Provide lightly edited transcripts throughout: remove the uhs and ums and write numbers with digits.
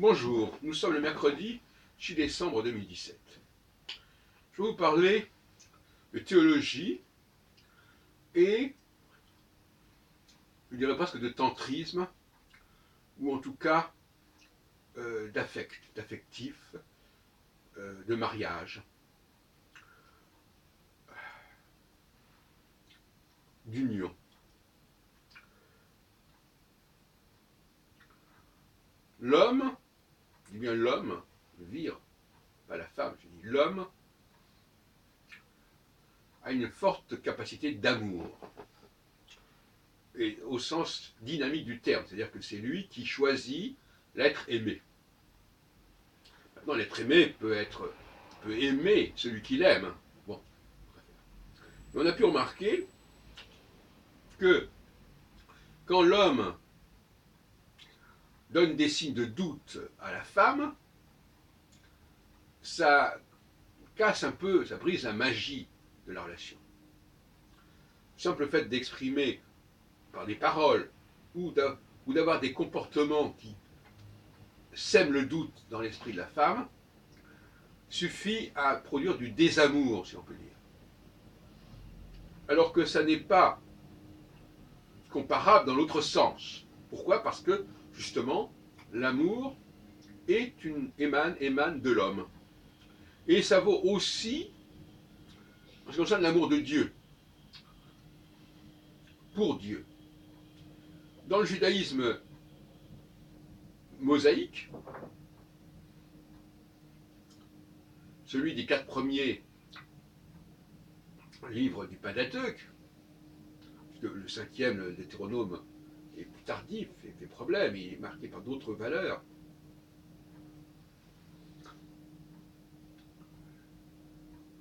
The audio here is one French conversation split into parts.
Bonjour, nous sommes le mercredi 6 décembre 2017. Je vais vous parler de théologie et, je dirais presque de tantrisme, ou en tout cas d'affectif, de mariage, d'union. L'homme, je dis bien l'homme, vire, pas la femme, je dis l'homme, a une forte capacité d'amour, et au sens dynamique du terme, c'est-à-dire que c'est lui qui choisit l'être aimé. Maintenant, l'être aimé peut aimer celui qu'il aime. Bon. Mais on a pu remarquer que quand l'homme donne des signes de doute à la femme, ça casse un peu, ça brise la magie de la relation. Le simple fait d'exprimer par des paroles ou d'avoir des comportements qui sèment le doute dans l'esprit de la femme suffit à produire du désamour, si on peut dire. Alors que ça n'est pas comparable dans l'autre sens. Pourquoi? Parce que, justement, l'amour émane de l'homme. Et ça vaut aussi en ce qui concerne l'amour de Dieu, pour Dieu. Dans le judaïsme mosaïque, celui des 4 premiers livres du Pentateuque, puisque le 5e, le Deutéronome, est plus tardif, fait problème, il est marqué par d'autres valeurs.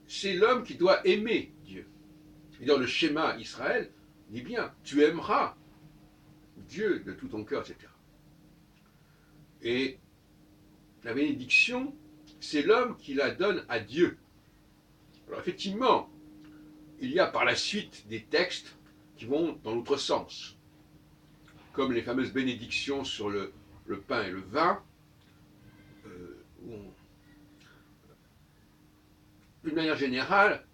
C'est l'homme qui doit aimer Dieu. Et dans le schéma Israël, dit bien, tu aimeras Dieu de tout ton cœur, etc. Et la bénédiction, c'est l'homme qui la donne à Dieu. Alors effectivement, il y a par la suite des textes qui vont dans l'autre sens, comme les fameuses bénédictions sur le pain et le vin, où d'une manière générale,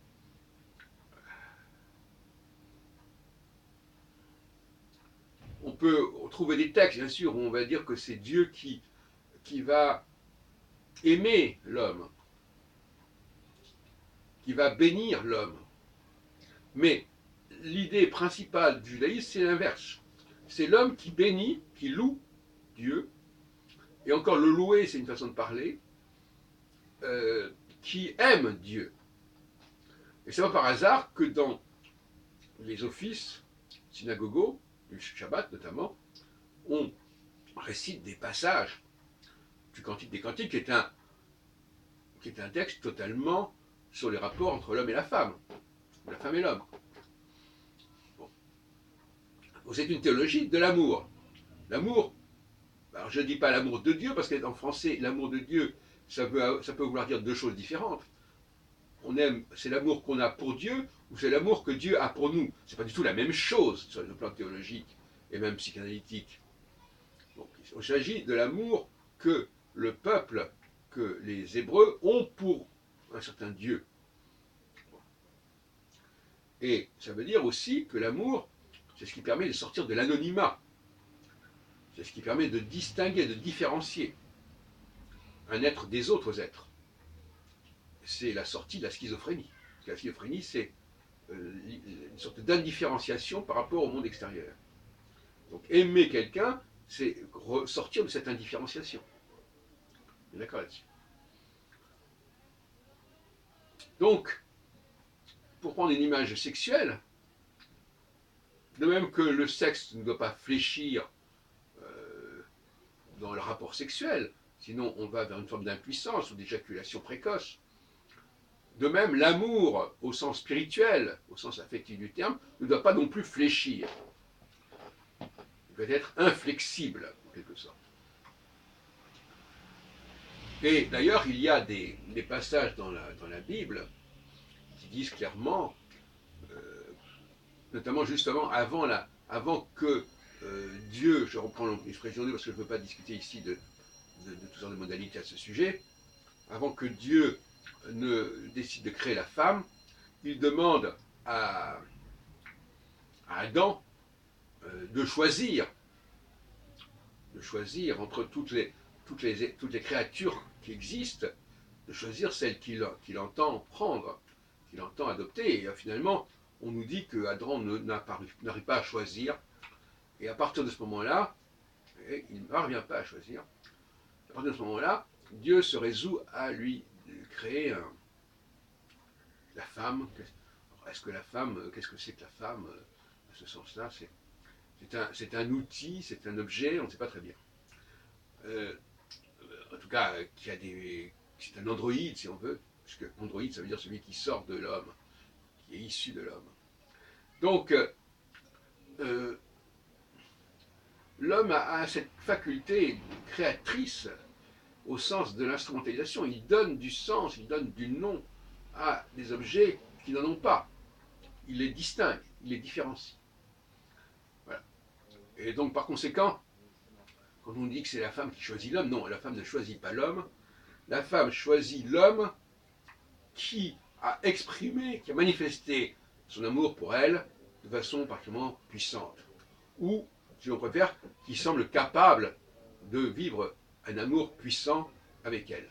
on peut trouver des textes, bien sûr, où on va dire que c'est Dieu qui va aimer l'homme, qui va bénir l'homme. Mais l'idée principale du judaïsme, c'est l'inverse. C'est l'homme qui bénit, qui loue Dieu, et encore le louer, c'est une façon de parler, qui aime Dieu. Et c'est pas par hasard que dans les offices synagogaux, du Shabbat notamment, on récite des passages du Cantique des Cantiques, qui est un texte totalement sur les rapports entre l'homme et la femme et l'homme. Bon. C'est une théologie de l'amour. L'amour, alors je ne dis pas l'amour de Dieu, parce qu'en français, l'amour de Dieu, ça peut vouloir dire deux choses différentes. On aime, c'est l'amour qu'on a pour Dieu, ou c'est l'amour que Dieu a pour nous. C'est pas du tout la même chose sur le plan théologique et même psychanalytique. Donc, il s'agit de l'amour que le peuple, que les Hébreux ont pour un certain Dieu. Et ça veut dire aussi que l'amour, c'est ce qui permet de sortir de l'anonymat. C'est ce qui permet de distinguer, de différencier un être des autres êtres. C'est la sortie de la schizophrénie. Parce que la schizophrénie, c'est une sorte d'indifférenciation par rapport au monde extérieur. Donc aimer quelqu'un, c'est sortir de cette indifférenciation. On est d'accord là-dessus. Donc, pour prendre une image sexuelle, de même que le sexe ne doit pas fléchir dans le rapport sexuel, sinon on va vers une forme d'impuissance ou d'éjaculation précoce. De même, l'amour, au sens spirituel, au sens affectif du terme, ne doit pas non plus fléchir. Il doit être inflexible, en quelque sorte. Et d'ailleurs, il y a des passages dans la Bible qui disent clairement, notamment justement avant que Dieu, je reprends l'expression de Dieu parce que je ne veux pas discuter ici de toutes sortes de modalités à ce sujet. Avant que Dieu ne décide de créer la femme, il demande à Adam de choisir entre toutes les créatures qui existent, de choisir celle qu'il entend prendre, qu'il entend adopter. Et finalement, on nous dit que Adam n'arrive pas à choisir. Et à partir de ce moment-là, il ne parvient pas à choisir. À partir de ce moment-là, Dieu se résout à lui créer la femme. Est-ce que la femme, qu'est-ce que c'est que la femme, à ce sens-là, c'est un outil, c'est un objet, on ne sait pas très bien. En tout cas, c'est un androïde, si on veut, puisque androïde, ça veut dire celui qui sort de l'homme, qui est issu de l'homme. Donc, l'homme a cette faculté créatrice au sens de l'instrumentalisation. Il donne du sens, il donne du nom à des objets qui n'en ont pas. Il les distingue, il les différencie. Voilà. Et donc, par conséquent, quand on dit que c'est la femme qui choisit l'homme, non, la femme ne choisit pas l'homme. La femme choisit l'homme qui a exprimé, qui a manifesté son amour pour elle de façon particulièrement puissante. Ou, si on préfère, qui semble capable de vivre un amour puissant avec elle.